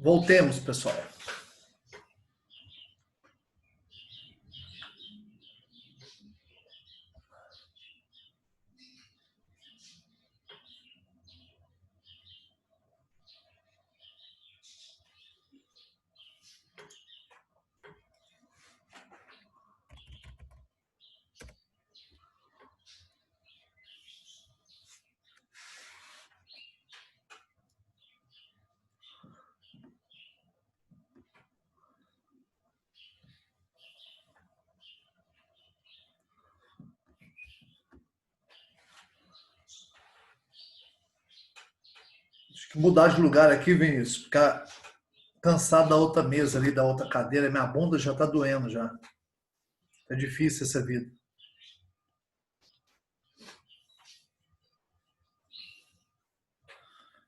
Voltemos, pessoal. Acho que mudar de lugar aqui, Vinícius, ficar cansado da outra mesa ali, da outra cadeira. Minha bunda já tá doendo já. É difícil essa vida.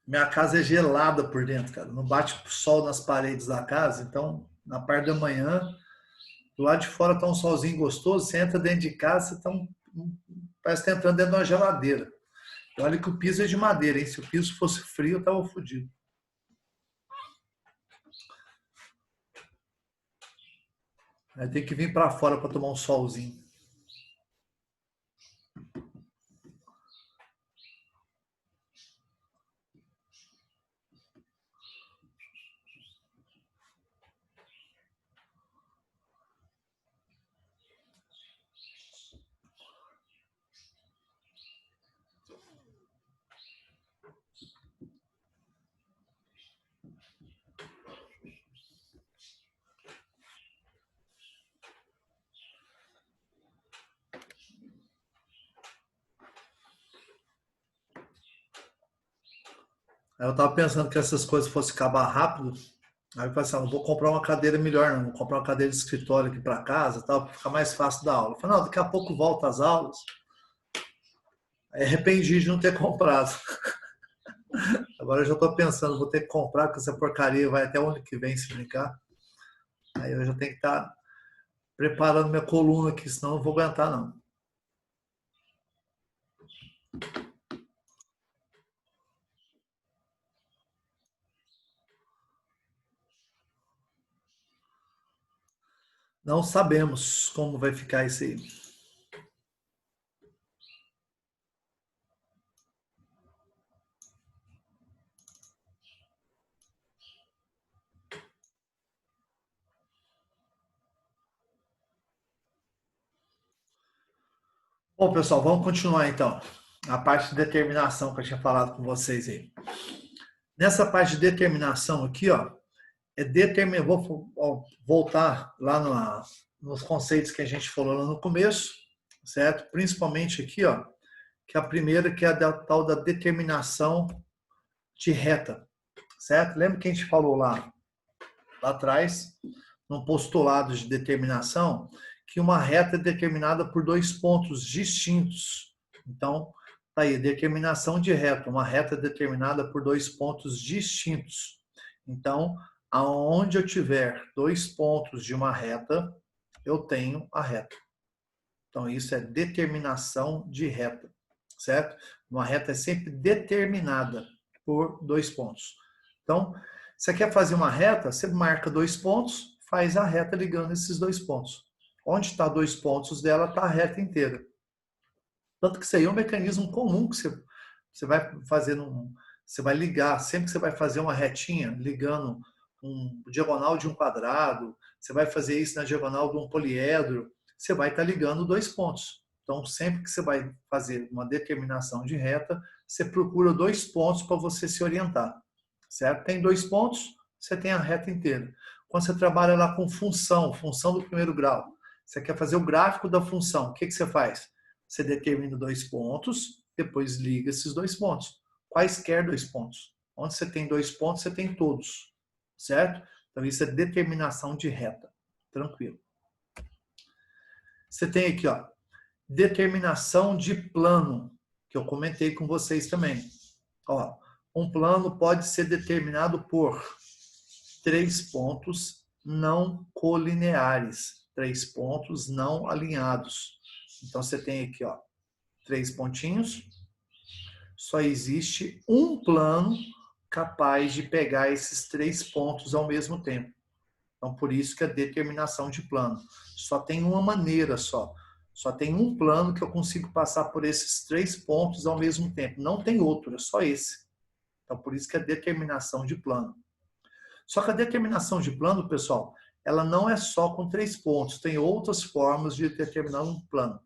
Minha casa é gelada por dentro, cara. Não bate sol nas paredes da casa, então na parte da manhã, do lado de fora tá um solzinho gostoso, você entra dentro de casa, você tá parece que tá entrando dentro de uma geladeira. E olha que o piso é de madeira, hein? Se o piso fosse frio, eu tava fodido. Aí tem que vir para fora para tomar um solzinho. Aí eu tava pensando que essas coisas fossem acabar rápido. Aí eu falei assim, não vou comprar uma cadeira melhor, não. Vou comprar uma cadeira de escritório aqui para casa, tal, para ficar mais fácil da aula. Eu falei, não, daqui a pouco volta às aulas. Aí arrependi de não ter comprado. Agora eu já estou pensando, vou ter que comprar, porque essa porcaria vai até o ano que vem se brincar. Aí eu já tenho que estar preparando minha coluna aqui, senão eu não vou aguentar, não. Não sabemos como vai ficar isso aí. Bom, pessoal, vamos continuar então. A parte de determinação que eu tinha falado com vocês aí. Nessa parte de determinação aqui, ó, vou voltar lá nos conceitos que a gente falou lá no começo, certo? Principalmente aqui, ó, que a primeira que é a tal da determinação de reta, certo? Lembra que a gente falou lá atrás, no postulado de determinação, que uma reta é determinada por dois pontos distintos. Então, tá aí, determinação de reta. Uma reta é determinada por dois pontos distintos. Então, aonde eu tiver dois pontos de uma reta, eu tenho a reta. Então, isso é determinação de reta, certo? Uma reta é sempre determinada por dois pontos. Então, você quer fazer uma reta, você marca dois pontos, faz a reta ligando esses dois pontos. Onde está dois pontos dela, está a reta inteira. Tanto que isso aí é um mecanismo comum que você vai fazer, você vai ligar, sempre que você vai fazer uma retinha, ligando um diagonal de um quadrado, você vai fazer isso na diagonal de um poliedro, você vai estar ligando dois pontos. Então, sempre que você vai fazer uma determinação de reta, você procura dois pontos para você se orientar. Certo? Tem dois pontos, você tem a reta inteira. Quando você trabalha lá com função do primeiro grau, você quer fazer o gráfico da função, o que você faz? Você determina dois pontos, depois liga esses dois pontos. Quaisquer dois pontos. Onde você tem dois pontos, você tem todos. Certo? Então, isso é determinação de reta. Tranquilo. Você tem aqui, ó, determinação de plano, que eu comentei com vocês também. Ó, um plano pode ser determinado por três pontos não colineares, três pontos não alinhados. Então, você tem aqui, ó, três pontinhos. Só existe um plano capaz de pegar esses 3 pontos ao mesmo tempo. Então, por isso que a determinação de plano. Só tem uma maneira só. Só tem um plano que eu consigo passar por esses 3 pontos ao mesmo tempo. Não tem outro, é só esse. Então, por isso que é determinação de plano. Só que a determinação de plano, pessoal, ela não é só com 3 pontos. Tem outras formas de determinar um plano.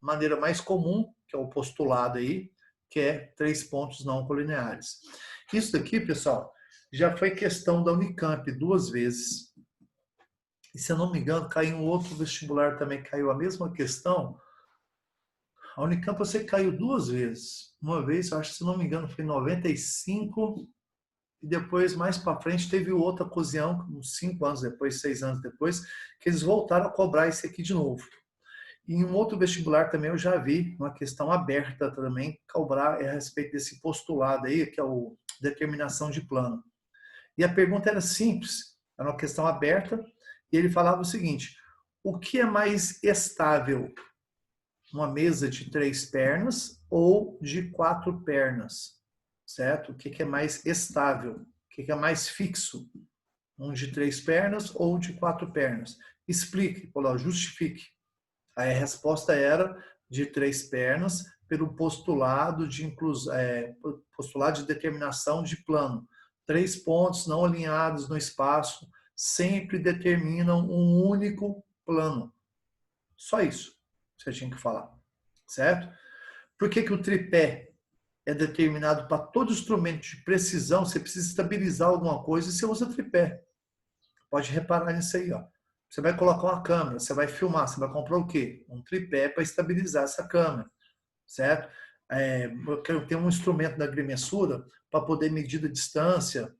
A maneira mais comum, que é o postulado aí, que é 3 pontos não colineares. Isso daqui, pessoal, já foi questão da Unicamp 2 vezes. E, se eu não me engano, caiu um outro vestibular também, caiu a mesma questão. A Unicamp eu sei que caiu 2 vezes. Uma vez, eu acho que, se não me engano, foi em 95, e depois, mais para frente, teve outra ocasião, uns 5 anos depois, 6 anos depois, que eles voltaram a cobrar isso aqui de novo. E em um outro vestibular também eu já vi uma questão aberta também, cobrar a respeito desse postulado aí, que é o determinação de plano. E a pergunta era simples, era uma questão aberta, e ele falava o seguinte: o que é mais estável? Uma mesa de 3 pernas ou de 4 pernas? Certo? O que é mais estável? O que é mais fixo? Um de 3 pernas ou de 4 pernas? Explique, justifique. Aí a resposta era de 3 pernas pelo postulado de postulado de determinação de plano. 3 pontos não alinhados no espaço sempre determinam um único plano. Só isso que você tinha que falar, certo? Por que o tripé é determinado para todo instrumento de precisão? Você precisa estabilizar alguma coisa e você usa tripé. Pode reparar nisso aí, ó. Você vai colocar uma câmera, você vai filmar, você vai comprar o quê? Um tripé para estabilizar essa câmera, certo? Eu tenho um instrumento da agrimensura para poder medir a distância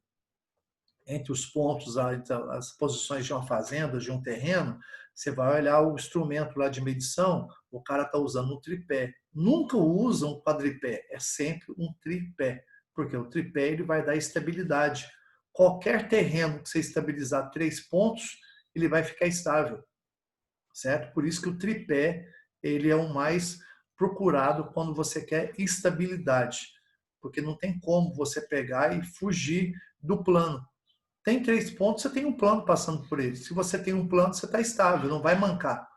entre os pontos, entre as posições de uma fazenda, de um terreno. Você vai olhar o instrumento lá de medição, o cara está usando um tripé. Nunca usa um quadripé, é sempre um tripé, porque o tripé ele vai dar estabilidade. Qualquer terreno que você estabilizar 3 pontos, ele vai ficar estável, certo? Por isso que o tripé ele é o mais procurado quando você quer estabilidade, porque não tem como você pegar e fugir do plano. Tem 3 pontos, você tem um plano passando por ele. Se você tem um plano, você está estável, não vai mancar.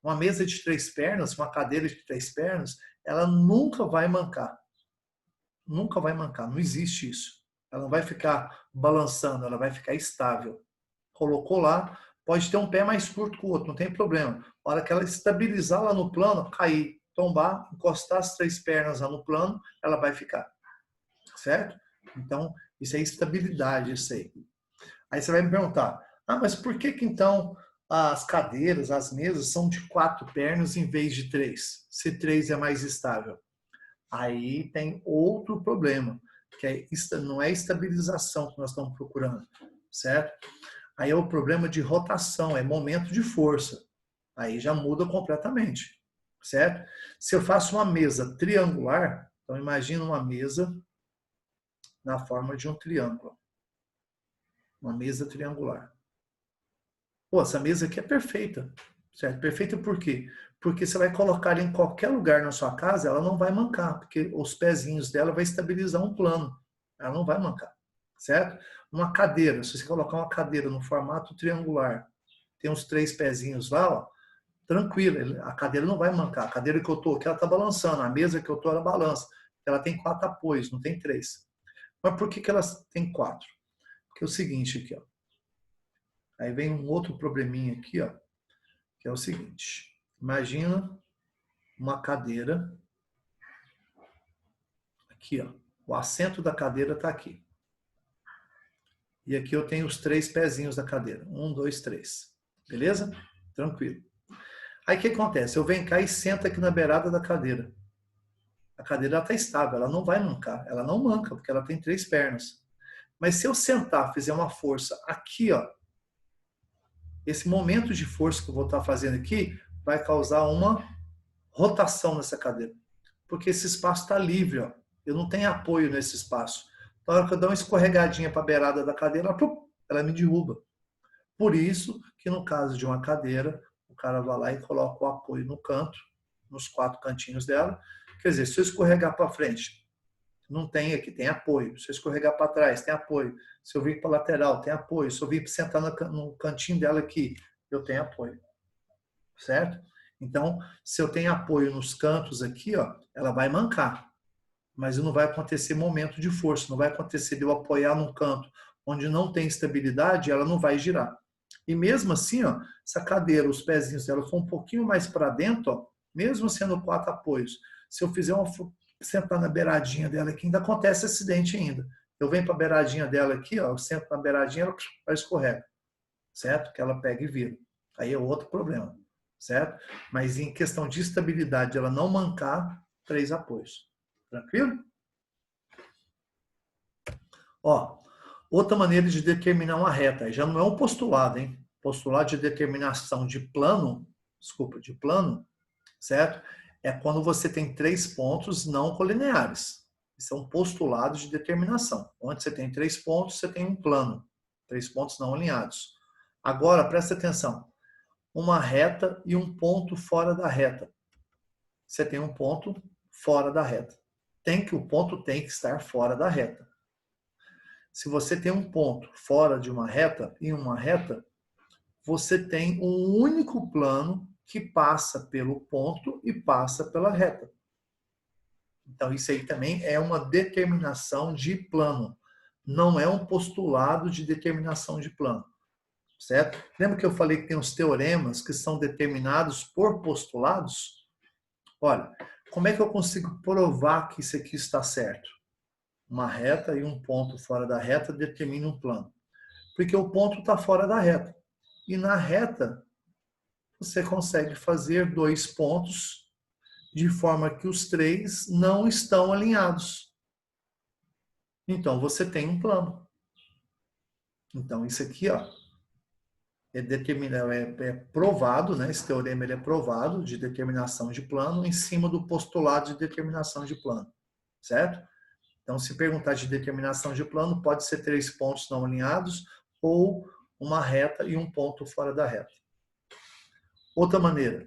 Uma mesa de 3 pernas, uma cadeira de 3 pernas, ela nunca vai mancar. Nunca vai mancar, não existe isso. Ela não vai ficar balançando, ela vai ficar estável. Colocou lá, pode ter um pé mais curto que o outro, não tem problema. A hora que ela estabilizar lá no plano, cair, tombar, encostar as 3 pernas lá no plano, ela vai ficar. Certo? Então, isso é estabilidade, isso aí. Aí você vai me perguntar, mas por que então as cadeiras, as mesas são de 4 pernas em vez de 3? Se 3 é mais estável. Aí tem outro problema, que não é estabilização que nós estamos procurando, certo? Aí é o problema de rotação, é momento de força. Aí já muda completamente, certo? Se eu faço uma mesa triangular, então imagina uma mesa na forma de um triângulo. Uma mesa triangular. Pô, essa mesa aqui é perfeita, certo? Perfeita por quê? Porque você vai colocar ela em qualquer lugar na sua casa, ela não vai mancar, porque os pezinhos dela vai estabilizar um plano. Ela não vai mancar, certo? Uma cadeira, se você colocar uma cadeira no formato triangular, tem uns 3 pezinhos lá, ó, tranquilo, a cadeira não vai mancar. A cadeira que eu tô aqui, ela tá balançando, a mesa que eu tô, ela balança. Ela tem 4 apoios, não tem 3. Mas por que elas têm 4? Porque é o seguinte aqui, ó. Aí vem um outro probleminha aqui, ó, que é o seguinte. Imagina uma cadeira. Aqui, ó. O assento da cadeira está aqui. E aqui eu tenho os 3 pezinhos da cadeira. 1, 2, 3. Beleza? Tranquilo. Aí o que acontece? Eu venho cá e sento aqui na beirada da cadeira. A cadeira está estável, ela não vai mancar. Ela não manca, porque ela tem 3 pernas. Mas se eu sentar, fizer uma força aqui, ó, esse momento de força que eu vou estar fazendo aqui vai causar uma rotação nessa cadeira. Porque esse espaço está livre, ó. Eu não tenho apoio nesse espaço. Na hora que eu dou uma escorregadinha para a beirada da cadeira, ela me derruba. Por isso que no caso de uma cadeira, o cara vai lá e coloca o apoio no canto, nos 4 cantinhos dela. Quer dizer, se eu escorregar para frente, não tem aqui, tem apoio. Se eu escorregar para trás, tem apoio. Se eu vir para a lateral, tem apoio. Se eu vir sentar no cantinho dela aqui, eu tenho apoio. Certo? Então, se eu tenho apoio nos cantos aqui, ó, ela vai mancar. Mas não vai acontecer momento de força, não vai acontecer de eu apoiar num canto onde não tem estabilidade, ela não vai girar. E mesmo assim, ó, essa cadeira, os pezinhos dela for um pouquinho mais para dentro, ó, mesmo sendo 4 apoios, se eu fizer sentar na beiradinha dela aqui, ainda acontece acidente ainda. Eu venho para a beiradinha dela aqui, ó, eu sento na beiradinha, ela escorrega, certo? Que ela pega e vira. Aí é outro problema, certo? Mas em questão de estabilidade, ela não mancar, 3 apoios. Tranquilo? Ó, outra maneira de determinar uma reta, já não é um postulado, hein? Postulado de determinação de plano, certo? É quando você tem 3 pontos não colineares. Isso é um postulado de determinação. Onde você tem 3 pontos, você tem um plano. 3 pontos não alinhados. Agora, presta atenção. Uma reta e um ponto fora da reta. Você tem um ponto fora da reta. O ponto tem que estar fora da reta. Se você tem um ponto fora de uma reta e uma reta, você tem um único plano que passa pelo ponto e passa pela reta. Então, isso aí também é uma determinação de plano. Não é um postulado de determinação de plano. Certo? Lembra que eu falei que tem os teoremas que são determinados por postulados? Olha, como é que eu consigo provar que isso aqui está certo? Uma reta e um ponto fora da reta determina um plano. Porque o ponto está fora da reta. E na reta, você consegue fazer 2 pontos de forma que os 3 não estão alinhados. Então, você tem um plano. Então, isso aqui, ó, é provado, né? Esse teorema ele é provado de determinação de plano em cima do postulado de determinação de plano. Certo? Então, se perguntar de determinação de plano, pode ser 3 pontos não alinhados ou uma reta e um ponto fora da reta. Outra maneira,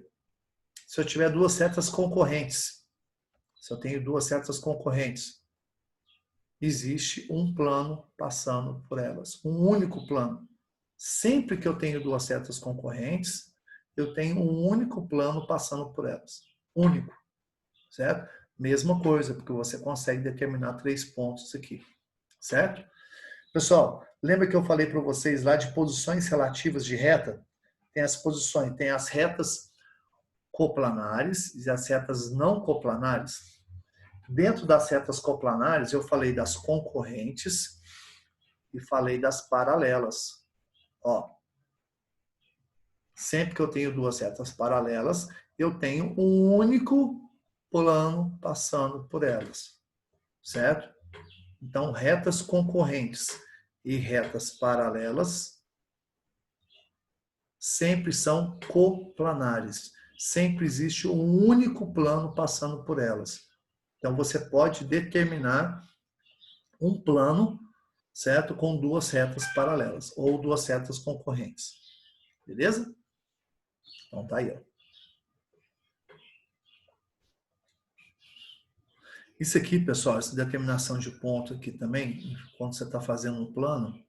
se eu tiver 2 setas concorrentes, se eu tenho 2 setas concorrentes, existe um plano passando por elas, um único plano. Sempre que eu tenho 2 setas concorrentes, eu tenho um único plano passando por elas. Único, certo? Mesma coisa, porque você consegue determinar 3 pontos aqui, certo? Pessoal, lembra que eu falei para vocês lá de posições relativas de reta? Tem as posições, tem as retas coplanares e as retas não coplanares. Dentro das retas coplanares, eu falei das concorrentes e falei das paralelas. Ó, sempre que eu tenho 2 retas paralelas, eu tenho um único plano passando por elas, certo? Então, retas concorrentes e retas paralelas sempre são coplanares. Sempre existe um único plano passando por elas. Então, você pode determinar um plano, certo? Com 2 retas paralelas ou 2 retas concorrentes. Beleza? Então, tá aí, ó. Isso aqui, pessoal, essa determinação de ponto aqui também, quando você está fazendo um plano,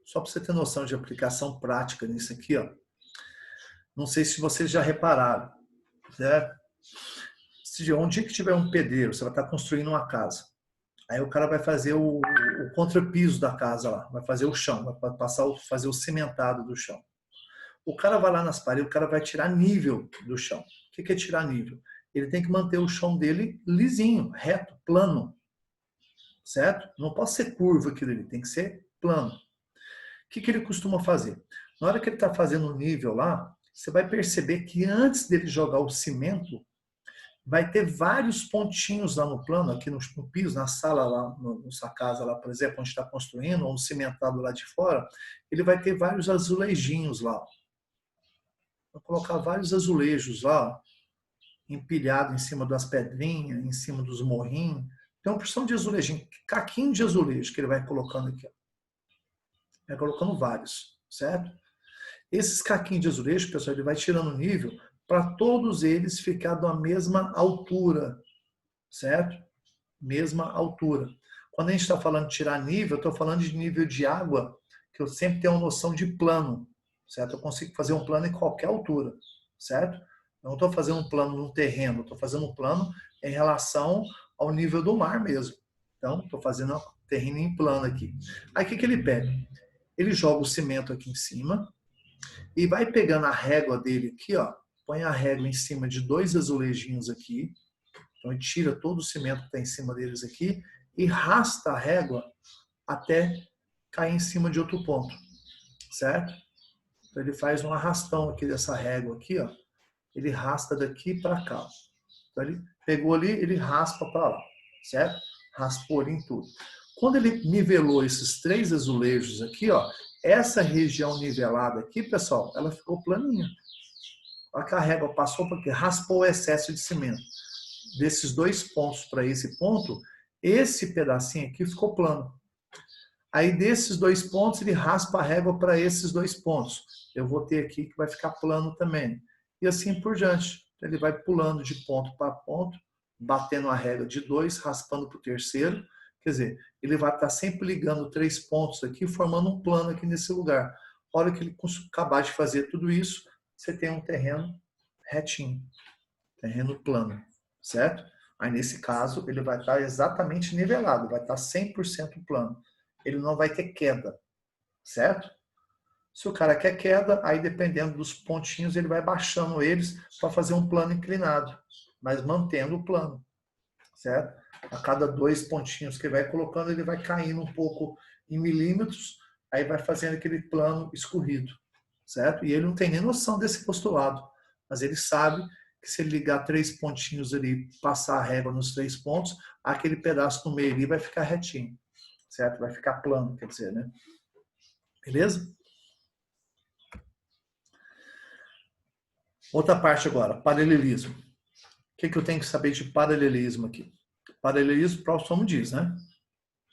só para você ter noção de aplicação prática nisso aqui, ó. Não sei se vocês já repararam, certo? Um dia que tiver um pedreiro, você vai estar construindo uma casa. Aí o cara vai fazer o contrapiso da casa lá, vai fazer o chão, vai fazer o cimentado do chão. O cara vai lá nas paredes, o cara vai tirar nível do chão. O que é tirar nível? Ele tem que manter o chão dele lisinho, reto, plano. Certo? Não pode ser curvo aquilo ali, tem que ser plano. O que ele costuma fazer? Na hora que ele está fazendo o nível lá, você vai perceber que antes dele jogar o cimento, vai ter vários pontinhos lá no plano, aqui no piso, na sala lá, na sua casa lá, por exemplo, onde está construindo, ou no cimentado lá de fora, ele vai ter vários azulejinhos lá. Vou colocar vários azulejos lá, empilhado em cima das pedrinhas, em cima dos morrinhos. Tem uma porção de azulejinho, caquinho de azulejo que ele vai colocando aqui. Ó. Vai colocando vários, certo? Esses caquinhos de azulejo, pessoal, ele vai tirando o nível para todos eles ficar da mesma altura, certo? Mesma altura. Quando a gente está falando de tirar nível, eu estou falando de nível de água, que eu sempre tenho uma noção de plano, certo? Eu consigo fazer um plano em qualquer altura, certo? Eu não estou fazendo um plano no terreno, estou fazendo um plano em relação ao nível do mar mesmo. Então, estou fazendo um terreno em plano aqui. Aí, o que ele pega? Ele joga o cimento aqui em cima e vai pegando a régua dele aqui, ó, põe a régua em cima de 2 azulejinhos aqui. Então, ele tira todo o cimento que está em cima deles aqui e rasta a régua até cair em cima de outro ponto, certo? Então, ele faz um arrastão aqui dessa régua aqui, ó. Ele rasta daqui para cá. Então, ele pegou ali, ele raspa para lá, certo? Raspou ali em tudo. Quando ele nivelou esses 3 azulejos aqui, ó, essa região nivelada aqui, pessoal, ela ficou planinha. A régua passou porque raspou o excesso de cimento. Desses 2 pontos para esse ponto, esse pedacinho aqui ficou plano. Aí desses 2 pontos, ele raspa a régua para esses 2 pontos. Eu vou ter aqui que vai ficar plano também. E assim por diante. Ele vai pulando de ponto para ponto, batendo a régua de 2, raspando para o terceiro. Quer dizer, ele vai estar sempre ligando 3 pontos aqui, formando um plano aqui nesse lugar. A hora que ele acabar de fazer tudo isso, você tem um terreno retinho, terreno plano, certo? Aí nesse caso, ele vai estar exatamente nivelado, vai estar 100% plano. Ele não vai ter queda, certo? Se o cara quer queda, aí dependendo dos pontinhos, ele vai baixando eles para fazer um plano inclinado, mas mantendo o plano, certo? A cada 2 pontinhos que ele vai colocando, ele vai caindo um pouco em milímetros, aí vai fazendo aquele plano escorrido, certo? E ele não tem nem noção desse postulado, mas ele sabe que se ele ligar 3 pontinhos ali, passar a régua nos 3 pontos, aquele pedaço no meio ali vai ficar retinho, certo? Vai ficar plano, quer dizer, né? Beleza? Outra parte agora, paralelismo. O que eu tenho que saber de paralelismo aqui? Paralelismo, o próximo diz, né?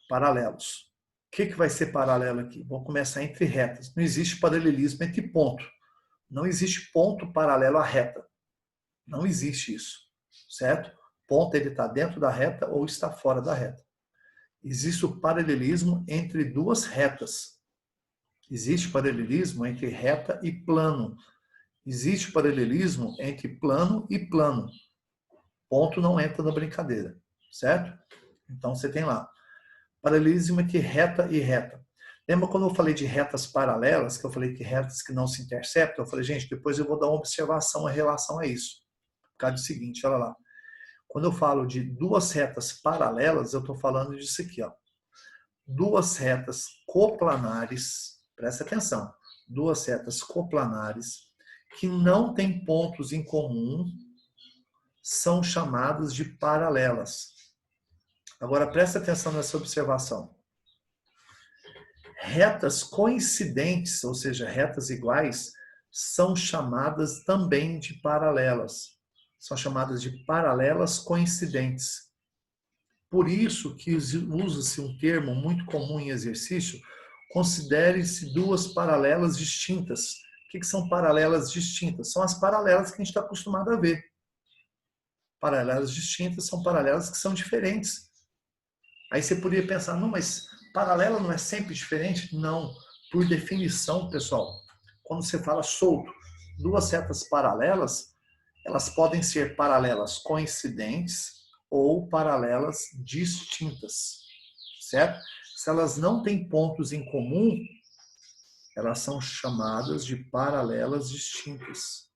Paralelos. O que vai ser paralelo aqui? Vou começar entre retas. Não existe paralelismo entre ponto. Não existe ponto paralelo à reta. Não existe isso, certo? Ponto, ele está dentro da reta ou está fora da reta. Existe o paralelismo entre 2 retas. Existe paralelismo entre reta e plano. Existe paralelismo entre plano e plano. Ponto não entra na brincadeira, certo? Então você tem lá paralelismo entre reta e reta. Lembra quando eu falei de retas paralelas, que eu falei que retas que não se interceptam? Eu falei, gente, depois eu vou dar uma observação em relação a isso. Por causa do seguinte, olha lá. Quando eu falo de 2 retas paralelas, eu estou falando disso aqui, ó. 2 retas coplanares, presta atenção, 2 retas coplanares que não têm pontos em comum são chamadas de paralelas. Agora, presta atenção nessa observação. Retas coincidentes, ou seja, retas iguais, são chamadas também de paralelas. São chamadas de paralelas coincidentes. Por isso que usa-se um termo muito comum em exercício, considere-se 2 paralelas distintas. O que são paralelas distintas? São as paralelas que a gente está acostumado a ver. Paralelas distintas são paralelas que são diferentes. Aí você poderia pensar, não, mas paralela não é sempre diferente? Não. Por definição, pessoal, quando você fala solto, 2 retas paralelas, elas podem ser paralelas coincidentes ou paralelas distintas, certo? Se elas não têm pontos em comum, elas são chamadas de paralelas distintas.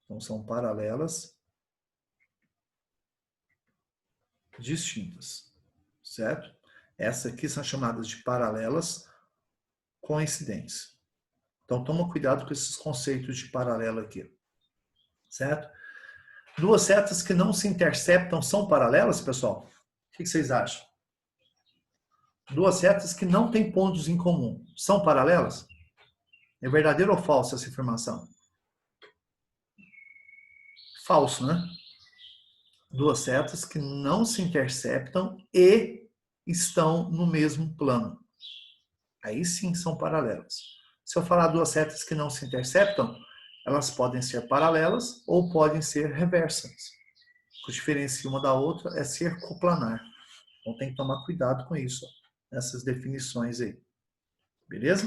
Então, são paralelas distintas, certo? Essas aqui são chamadas de paralelas coincidentes. Então, toma cuidado com esses conceitos de paralelo aqui, certo? 2 retas que não se interceptam são paralelas, pessoal? O que vocês acham? 2 retas que não têm pontos em comum são paralelas? É verdadeiro ou falso essa afirmação? Falso, né? 2 retas que não se interceptam e estão no mesmo plano. Aí sim são paralelas. Se eu falar 2 retas que não se interceptam, elas podem ser paralelas ou podem ser reversas. que diferencia uma da outra é ser coplanar. Então tem que tomar cuidado com isso, ó, nessas definições aí. Beleza?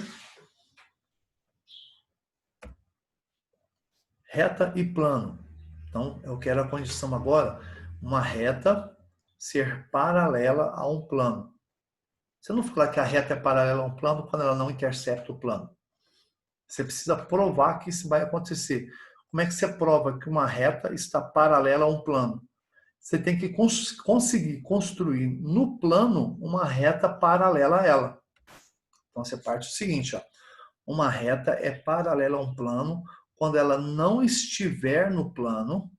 Reta e plano. Então, eu quero a condição agora, uma reta ser paralela a um plano. Você não fala que a reta é paralela a um plano quando ela não intercepta o plano. Você precisa provar que isso vai acontecer. Como é que você prova que uma reta está paralela a um plano? Você tem que conseguir construir no plano uma reta paralela a ela. Então, você parte do seguinte, ó. Uma reta é paralela a um plano quando ela não estiver no plano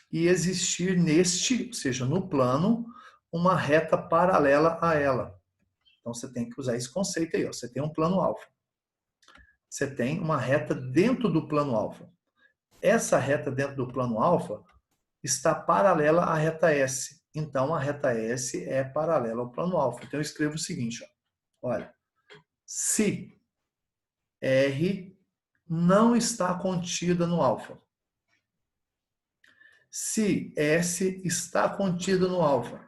e existir neste, ou seja, no plano, uma reta paralela a ela. Então, você tem que usar esse conceito aí. Ó. Você tem um plano alfa. Você tem uma reta dentro do plano alfa. Essa reta dentro do plano alfa está paralela à reta S. Então, a reta S é paralela ao plano alfa. Então, eu escrevo o seguinte, ó. Olha, se R não está contida no alfa, se S está contido no alfa,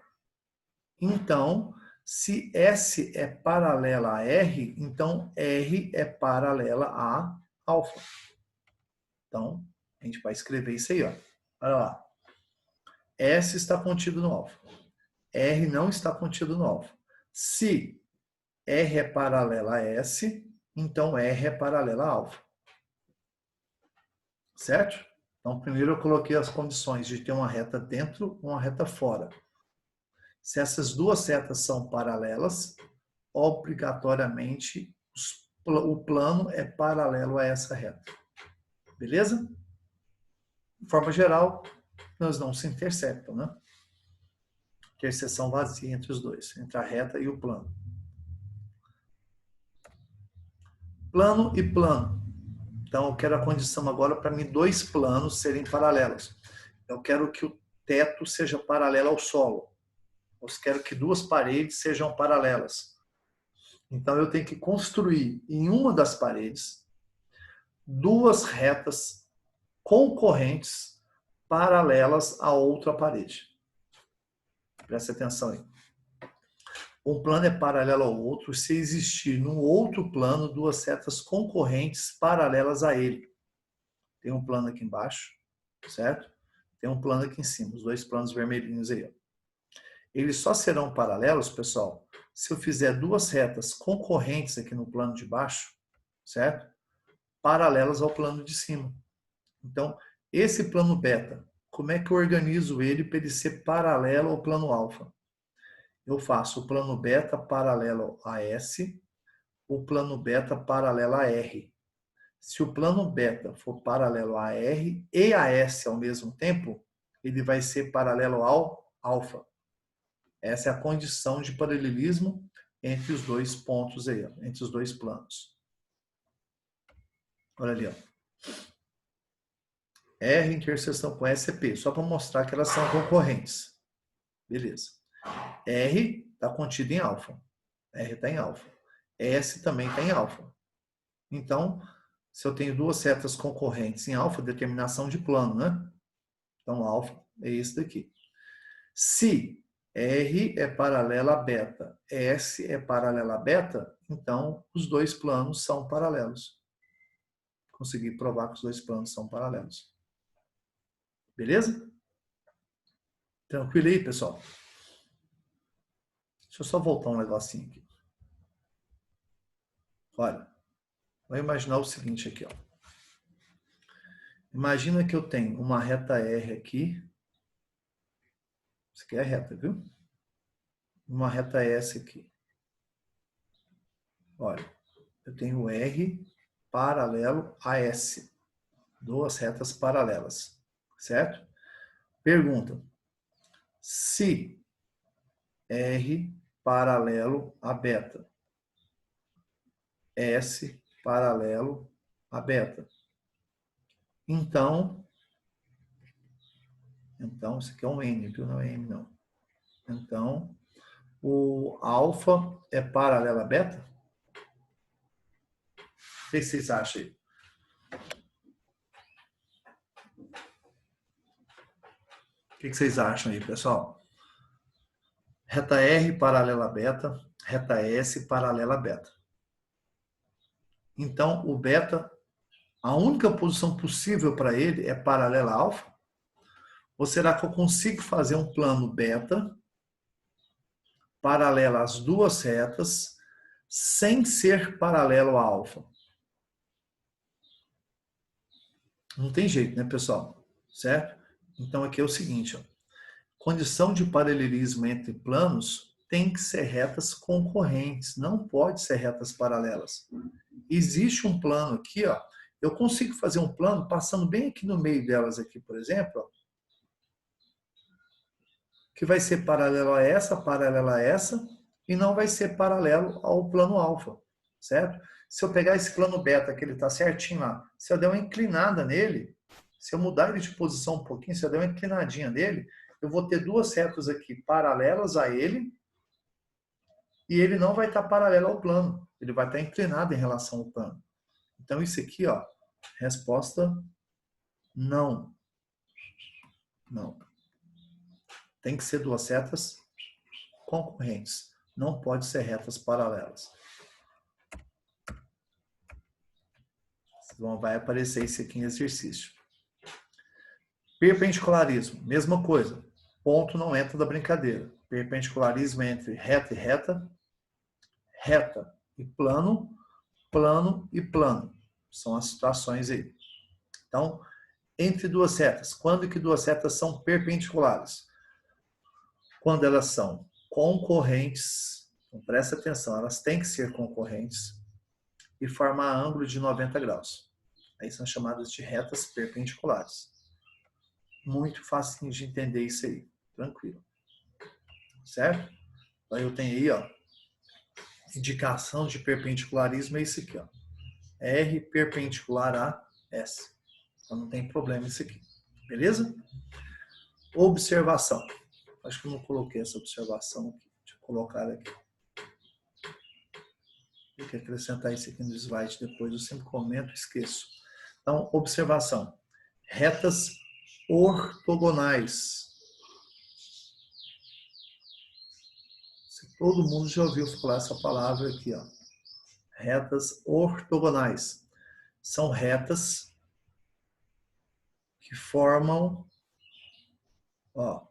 então, se S é paralela a R, então R é paralela a alfa. Então, a gente vai escrever isso aí, ó. Olha lá. S está contido no alfa. R não está contido no alfa. Se R é paralela a S, então R é paralela a alfa. Certo? Então, primeiro eu coloquei as condições de ter uma reta dentro e uma reta fora. Se essas duas retas são paralelas, obrigatoriamente o plano é paralelo a essa reta. Beleza? De forma geral, elas não se interceptam, né? Interseção vazia entre os dois, entre a reta e o plano. Plano e plano. Então, eu quero a condição agora para mim dois planos serem paralelos. Eu quero que o teto seja paralelo ao solo. Eu quero que duas paredes sejam paralelas. Então, eu tenho que construir em uma das paredes duas retas concorrentes paralelas à outra parede. Preste atenção aí. Um plano é paralelo ao outro se existir no outro plano duas setas concorrentes paralelas a ele. Tem um plano aqui embaixo, certo? Tem um plano aqui em cima, os dois planos vermelhinhos aí. Eles só serão paralelos, pessoal, se eu fizer duas retas concorrentes aqui no plano de baixo, certo? Paralelas ao plano de cima. Então, esse plano beta, como é que eu organizo ele para ele ser paralelo ao plano alfa? Eu faço o plano beta paralelo a S, o plano beta paralelo a R. Se o plano beta for paralelo a R e a S ao mesmo tempo, ele vai ser paralelo ao alfa. Essa é a condição de paralelismo entre os dois pontos aí, entre os dois planos. Olha ali, ó. R interseção com S é P, só para mostrar que elas são concorrentes. Beleza. R está contido em alfa. R está em alfa. S também está em alfa. Então, se eu tenho duas setas concorrentes em alfa, determinação de plano, né? Então, alfa é esse daqui. Se R é paralela a beta, S é paralela a beta, então os dois planos são paralelos. Consegui provar que os dois planos são paralelos. Beleza? Tranquilo aí, pessoal? Deixa eu só voltar um negocinho aqui. Olha, vou imaginar o seguinte aqui, ó. Imagina que eu tenho uma reta R aqui. Isso aqui é reta, viu? Uma reta S aqui. Olha, eu tenho R paralelo a S. Duas retas paralelas, certo? Pergunta: se R paralelo a beta, S paralelo a beta, então isso aqui é um N, viu? Não é M, não. Então, o alfa é paralelo a beta? O que vocês acham aí? O que vocês acham aí, pessoal? Reta R paralela a beta, reta S paralela a beta. Então, o beta, a única posição possível para ele é paralela a alfa? Ou será que eu consigo fazer um plano beta paralelo às duas retas sem ser paralelo a alfa? Não tem jeito, né, pessoal? Certo? Então, aqui é o seguinte, ó. Condição de paralelismo entre planos tem que ser retas concorrentes, não pode ser retas paralelas. Existe um plano aqui, ó. Eu consigo fazer um plano passando bem aqui no meio delas aqui, por exemplo, ó, que vai ser paralelo a essa, e não vai ser paralelo ao plano alfa, certo? Se eu pegar esse plano beta, que ele está certinho lá, se eu der uma inclinada nele, se eu mudar ele de posição um pouquinho, se eu der uma inclinadinha nele, eu vou ter duas retas aqui paralelas a ele, e ele não vai estar paralelo ao plano, ele vai estar inclinado em relação ao plano. Então, isso aqui, ó, resposta não. Não. Tem que ser duas retas concorrentes. Não pode ser retas paralelas. Então, vai aparecer isso aqui em exercício. Perpendicularismo, mesma coisa. Ponto não entra da brincadeira. Perpendicularismo é entre reta e reta, reta e plano, plano e plano. São as situações aí. Então, entre duas retas. Quando que duas retas são perpendiculares? Quando elas são concorrentes, então presta atenção, elas têm que ser concorrentes e formar ângulo de 90 graus. Aí são chamadas de retas perpendiculares. Muito fácil de entender isso aí, tranquilo. Certo? Então eu tenho aí, ó, indicação de perpendicularismo é isso aqui, ó. R perpendicular a S. Então não tem problema isso aqui. Beleza? Observação. Acho que eu não coloquei essa observação aqui. Deixa eu colocar aqui. Tem que acrescentar isso aqui no slide depois. Eu sempre comento e esqueço. Então, observação. Retas ortogonais. Todo mundo já ouviu falar essa palavra aqui, ó. Retas ortogonais. São retas que formam, ó,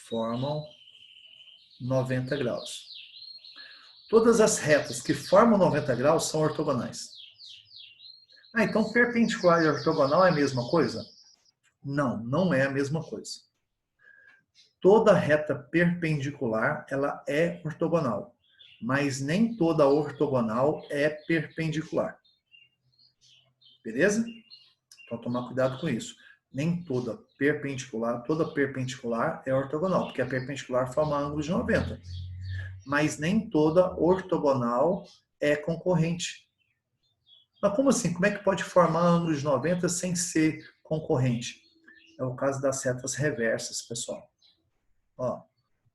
formam 90 graus. Todas as retas que formam 90 graus são ortogonais. Ah, então perpendicular e ortogonal é a mesma coisa? Não, não é a mesma coisa. Toda reta perpendicular, ela é ortogonal, mas nem toda ortogonal é perpendicular. Beleza? Então, tomar cuidado com isso. Nem toda perpendicular é ortogonal, porque a perpendicular forma ângulo de 90. Mas nem toda ortogonal é concorrente. Mas como assim? Como é que pode formar ângulo de 90 sem ser concorrente? É o caso das retas reversas, pessoal. Ó,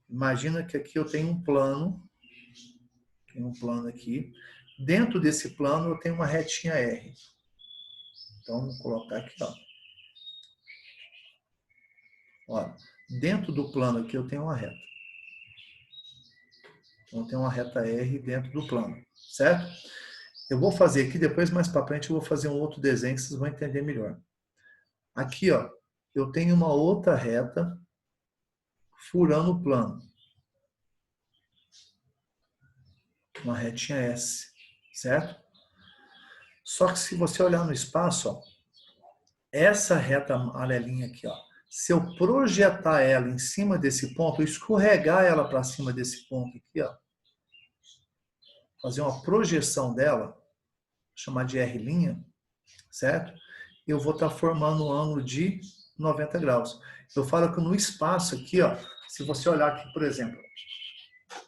imagina que aqui eu tenho um plano. Tem um plano aqui. Dentro desse plano eu tenho uma retinha R. Então, vou colocar aqui, ó. Olha, dentro do plano aqui eu tenho uma reta. Então, eu tenho uma reta R dentro do plano, certo? Eu vou fazer aqui, depois mais para frente eu vou fazer um outro desenho que vocês vão entender melhor. Aqui, ó, eu tenho uma outra reta furando o plano. Uma retinha S, certo? Só que se você olhar no espaço, ó, essa reta amarelinha aqui, ó, se eu projetar ela em cima desse ponto, eu escorregar ela para cima desse ponto aqui, ó, fazer uma projeção dela, chamar de R', certo? Eu vou estar formando um ângulo de 90 graus. Eu falo que no espaço aqui, ó, se você olhar aqui, por exemplo,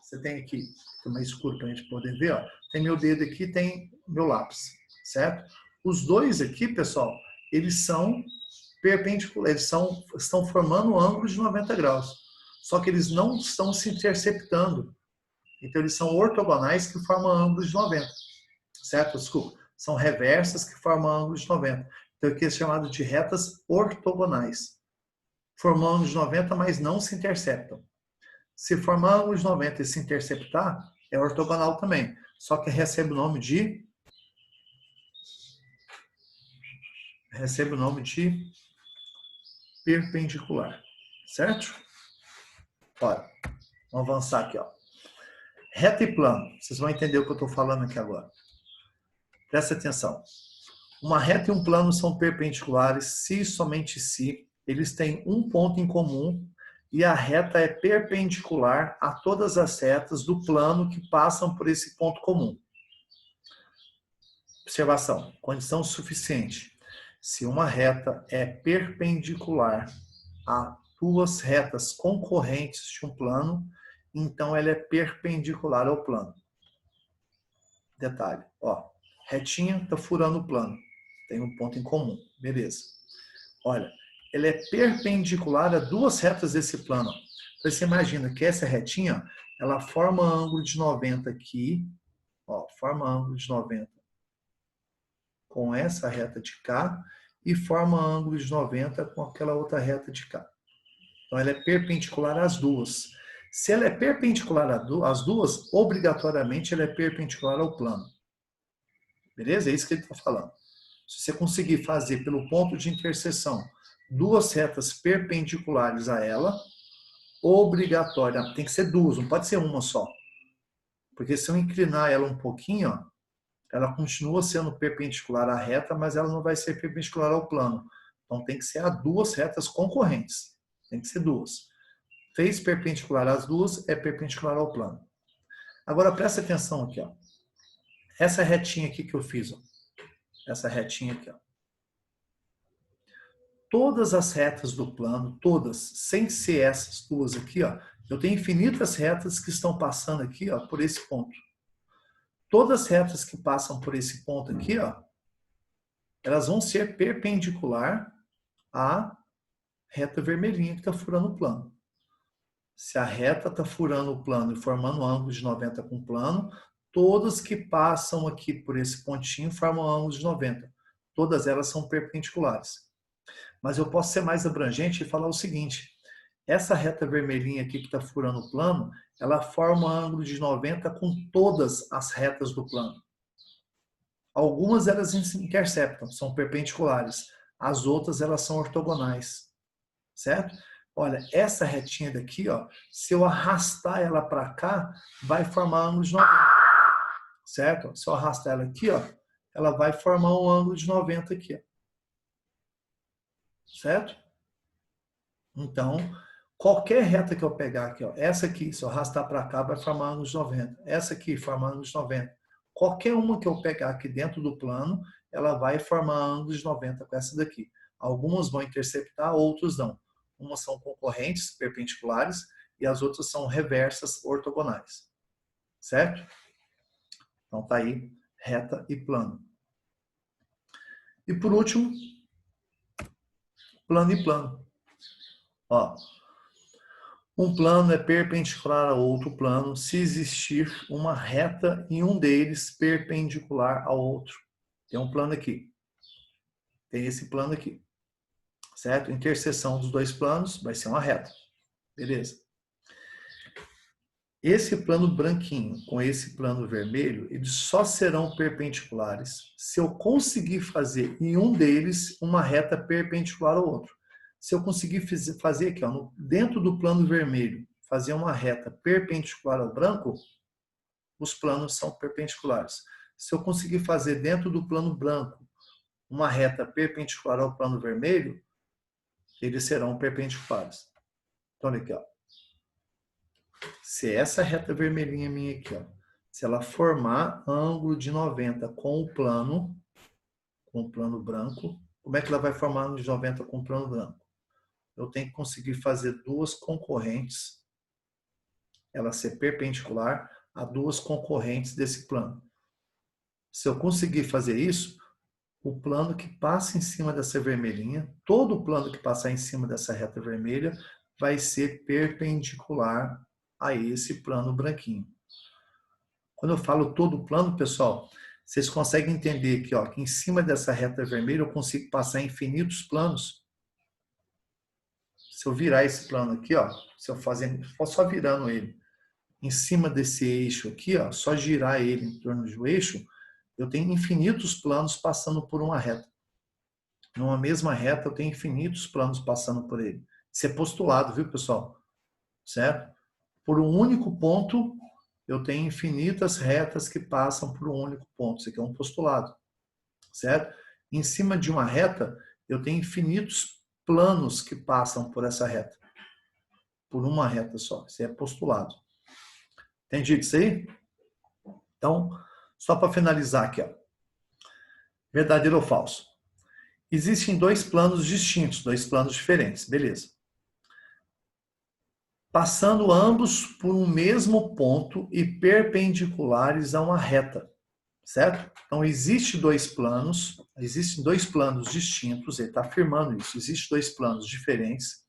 você tem aqui, fica mais escuro para a gente poder ver, ó, tem meu dedo aqui, tem meu lápis, certo? Os dois aqui, pessoal, eles são perpendiculares, estão formando um ângulo de 90 graus. Só que eles não estão se interceptando. Então, eles são ortogonais que formam ângulos de 90. Certo? Desculpa. São reversas que formam ângulos de 90. Então, aqui é chamado de retas ortogonais. formam ângulo de 90, mas não se interceptam. Se formar ângulo de 90 e se interceptar, é ortogonal também. Só que recebe o nome de perpendicular. Certo? Olha, vamos avançar aqui, ó. Reta e plano. Vocês vão entender o que eu estou falando aqui agora. Presta atenção. Uma reta e um plano são perpendiculares se e somente se eles têm um ponto em comum e a reta é perpendicular a todas as retas do plano que passam por esse ponto comum. Observação. Condição suficiente. Se uma reta é perpendicular a duas retas concorrentes de um plano, então ela é perpendicular ao plano. Detalhe, ó, retinha está furando o plano, tem um ponto em comum, beleza. Olha, ela é perpendicular a duas retas desse plano. Então você imagina que essa retinha, ela forma ângulo de 90 aqui, ó, forma ângulo de 90 com essa reta de cá e forma ângulo de 90 com aquela outra reta de cá. Então, ela é perpendicular às duas. Se ela é perpendicular às duas, obrigatoriamente ela é perpendicular ao plano. Beleza? É isso que ele está falando. Se você conseguir fazer pelo ponto de interseção duas retas perpendiculares a ela, obrigatória, tem que ser duas, não pode ser uma só. Porque se eu inclinar ela um pouquinho, ó, ela continua sendo perpendicular à reta, mas ela não vai ser perpendicular ao plano. Então tem que ser a duas retas concorrentes. Tem que ser duas. Fez perpendicular às duas, é perpendicular ao plano. Agora presta atenção aqui, ó. Essa retinha aqui que eu fiz, ó. Essa retinha aqui, ó. Todas as retas do plano, todas, sem ser essas duas aqui, ó, eu tenho infinitas retas que estão passando aqui, ó, por esse ponto. Todas as retas que passam por esse ponto aqui, ó, elas vão ser perpendicular à reta vermelhinha que está furando o plano. Se a reta está furando o plano e formando um ângulo de 90 com o plano, todas que passam aqui por esse pontinho formam um ângulo de 90. Todas elas são perpendiculares. Mas eu posso ser mais abrangente e falar o seguinte: essa reta vermelhinha aqui que está furando o plano, ela forma um ângulo de 90 com todas as retas do plano. Algumas elas se interceptam, são perpendiculares. As outras elas são ortogonais. Certo? Olha, essa retinha daqui, ó, se eu arrastar ela para cá, vai formar ângulo de 90. Certo? Se eu arrastar ela aqui, ó, ela vai formar um ângulo de 90 aqui. Ó. Certo? Então, qualquer reta que eu pegar aqui, ó, essa aqui, se eu arrastar para cá, vai formar ângulo de 90. Essa aqui, forma ângulo de 90. Qualquer uma que eu pegar aqui dentro do plano, ela vai formar ângulo de 90 com essa daqui. Algumas vão interceptar, outras não. Umas são concorrentes, perpendiculares, e as outras são reversas, ortogonais. Certo? Então tá aí, reta e plano. E por último, plano e plano. Ó, um plano é perpendicular a outro plano se existir uma reta em um deles perpendicular ao outro. Tem um plano aqui. Tem esse plano aqui. Certo? Interseção dos dois planos vai ser uma reta. Beleza. Esse plano branquinho com esse plano vermelho, eles só serão perpendiculares se eu conseguir fazer em um deles uma reta perpendicular ao outro. Se eu conseguir fazer aqui, ó, dentro do plano vermelho, fazer uma reta perpendicular ao branco, os planos são perpendiculares. Se eu conseguir fazer dentro do plano branco uma reta perpendicular ao plano vermelho, eles serão perpendiculares. Então, olha aqui, ó. Se essa reta vermelhinha minha aqui, ó, se ela formar ângulo de 90 com o plano branco, como é que ela vai formar ângulo de 90 com o plano branco? Eu tenho que conseguir fazer duas concorrentes, ela ser perpendicular a duas concorrentes desse plano. Se eu conseguir fazer isso, o plano que passa em cima dessa vermelhinha, todo o plano que passar em cima dessa reta vermelha, vai ser perpendicular a esse plano branquinho. Quando eu falo todo o plano, pessoal, vocês conseguem entender aqui, ó, que em cima dessa reta vermelha eu consigo passar infinitos planos. Se eu virar esse plano aqui, ó, se eu fazer, só virando ele em cima desse eixo aqui, ó, só girar ele em torno do eixo, eu tenho infinitos planos passando por uma reta. Numa mesma reta, eu tenho infinitos planos passando por ele. Isso é postulado, viu, pessoal? Certo? Por um único ponto, eu tenho infinitas retas que passam por um único ponto. Isso aqui é um postulado. Certo? Em cima de uma reta, eu tenho infinitos planos que passam por essa reta. Por uma reta só. Isso é postulado. Entendido isso aí? Então, só para finalizar aqui, ó. Verdadeiro ou falso? Existem dois planos distintos, dois planos diferentes, beleza. Passando ambos por um mesmo ponto e perpendiculares a uma reta, certo? Então, existem dois planos distintos, ele está afirmando isso, existem dois planos diferentes,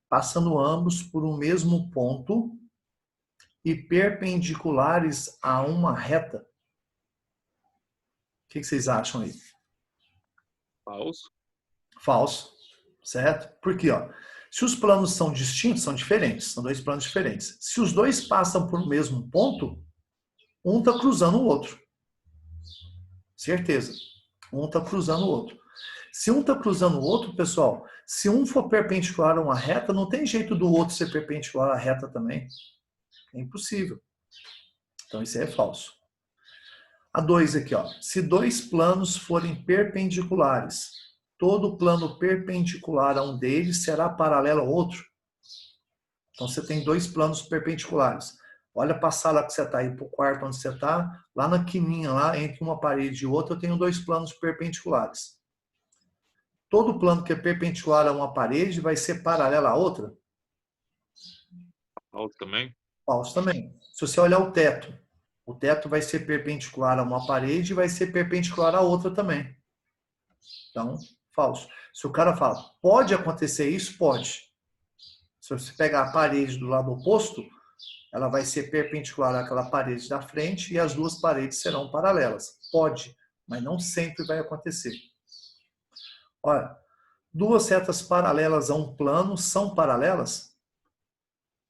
passando ambos por um mesmo ponto e perpendiculares a uma reta. O que vocês acham aí? Falso. Falso, certo? Porque, ó, se os planos são distintos, são diferentes, são dois planos diferentes. Se os dois passam por o mesmo ponto, um está cruzando o outro. Certeza. Um está cruzando o outro. Se um está cruzando o outro, pessoal, se um for perpendicular a uma reta, não tem jeito do outro ser perpendicular à reta também. É impossível. Então, isso aí é falso. A 2 aqui, ó. Se dois planos forem perpendiculares, todo plano perpendicular a um deles será paralelo ao outro. Então, você tem dois planos perpendiculares. Olha para a sala que você está, aí para o quarto onde você está, lá na quininha, lá entre uma parede e outra, eu tenho dois planos perpendiculares. Todo plano que é perpendicular a uma parede vai ser paralelo à outra? Falso também. Falso também. Se você olhar o teto vai ser perpendicular a uma parede e vai ser perpendicular a outra também. Então, falso. Se o cara fala, pode acontecer isso? Pode. Se você pegar a parede do lado oposto, ela vai ser perpendicular àquela parede da frente e as duas paredes serão paralelas. Pode, mas não sempre vai acontecer. Olha, duas setas paralelas a um plano são paralelas?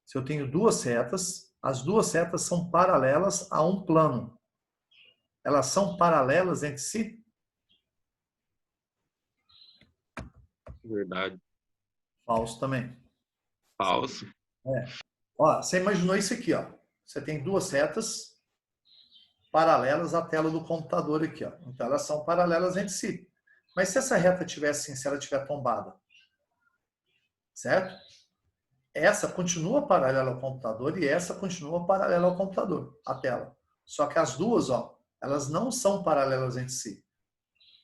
Se eu tenho duas setas, as duas setas são paralelas a um plano. Elas são paralelas entre si? Verdade. Falso também. Falso. É. Ó, você imaginou isso aqui, ó. Você tem duas setas paralelas à tela do computador aqui, ó. Então elas são paralelas entre si. Mas se essa reta tivesse assim, se ela estiver tombada, certo? Essa continua paralela ao computador e essa continua paralela ao computador, a tela. Só que as duas, ó, elas não são paralelas entre si.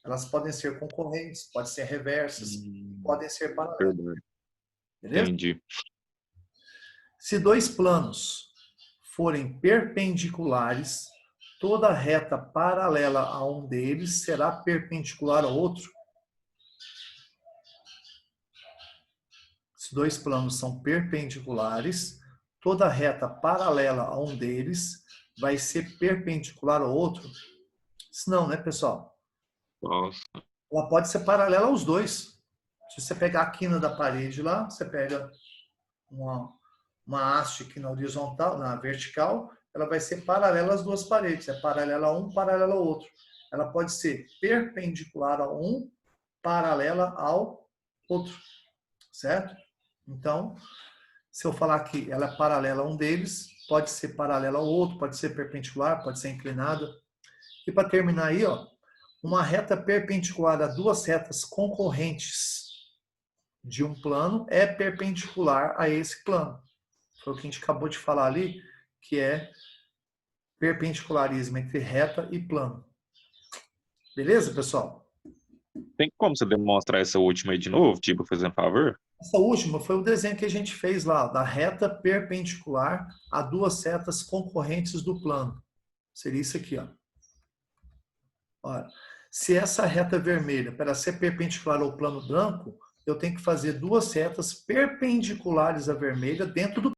Elas podem ser concorrentes, podem ser reversas, podem ser paralelas. Verdade. Beleza? Entendi. Se dois planos forem perpendiculares, toda reta paralela a um deles será perpendicular ao outro. Se dois planos são perpendiculares, toda reta paralela a um deles vai ser perpendicular ao outro. Se não, né, pessoal? Falso. Ela pode ser paralela aos dois. Se você pegar a quina da parede lá, você pega uma haste aqui na horizontal, na vertical, ela vai ser paralela às duas paredes. É paralela a um, paralela ao outro. Ela pode ser perpendicular a um, paralela ao outro. Certo? Então, se eu falar que ela é paralela a um deles, pode ser paralela ao outro, pode ser perpendicular, pode ser inclinada. E para terminar aí, ó, uma reta perpendicular a duas retas concorrentes de um plano é perpendicular a esse plano. Foi o que a gente acabou de falar ali, que é perpendicularismo entre reta e plano. Beleza, pessoal? Tem como você demonstrar essa última aí de novo, tipo, fazendo favor? Essa última foi o desenho que a gente fez lá, da reta perpendicular a duas setas concorrentes do plano. Seria isso aqui, ó. Olha, se essa reta vermelha, para ser perpendicular ao plano branco, eu tenho que fazer duas setas perpendiculares à vermelha dentro do